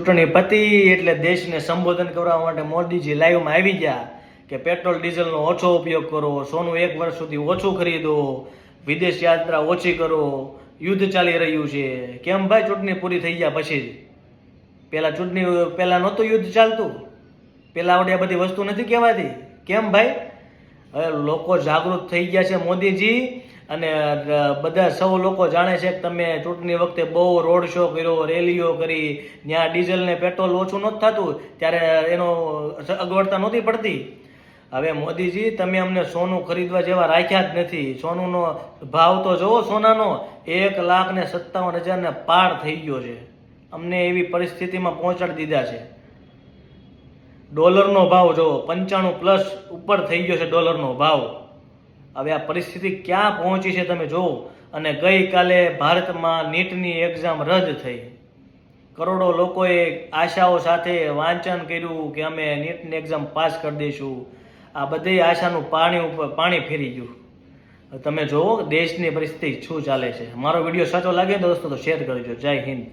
ચૂંટણી પતી એટલે દેશને સંબોધન કરવા માટે મોદીજી લાઈવમાં આવી ગયા કે પેટ્રોલ ડીઝલનો ઓછો ઉપયોગ કરો, સોનું 1 વર્ષ સુધી ઓછું ખરીદો, વિદેશ યાત્રા ઓછી કરો, યુદ્ધ ચાલી રહ્યું છે. કેમ ભાઈ ચૂંટણી પૂરી થઈ ગયા પછી? પહેલા નહોતું યુદ્ધ ચાલતું? પહેલા આવડે આ બધી વસ્તુ નથી કહેવાતી? કેમ ભાઈ? હવે લોકો જાગૃત થઈ ગયા છે મોદીજી, અને બધા સૌ લોકો જાણે છે કે તમે ચૂંટણી વખતે બહુ રોડ શો કર્યો, રેલીઓ કરી, ત્યાં ડીઝલ ને પેટ્રોલ ઓછું નહોતું થતું ત્યારે એનો અગવડતા નહોતી પડતી. હવે મોદીજી તમે અમને સોનું ખરીદવા જેવા રાખ્યા જ નથી. સોનુનો ભાવ તો જુઓ, સોનાનો 1,57,000 પાર થઈ ગયો છે. અમને એવી પરિસ્થિતિમાં પહોંચાડી દીધા છે. ડોલરનો ભાવ જુઓ, 95+ ઉપર થઈ ગયો છે ડોલરનો ભાવ. હવે આ પરિસ્થિતિ ક્યાં પહોંચી છે તમે જુઓ. અને ગઈકાલે ભારતમાં નીટની એક્ઝામ રદ થઈ. કરોડો લોકોએ આશાઓ સાથે વાંચન કર્યું કે અમે નીટની એક્ઝામ પાસ કરી દઈશું. આ બધી આશાનું પાણી ફેરી ગયું. તમે જુઓ દેશની પરિસ્થિતિ શું ચાલે છે. મારો વિડીયો સાચો લાગે દોસ્તો તો શેર કરજો. જય હિન્દ.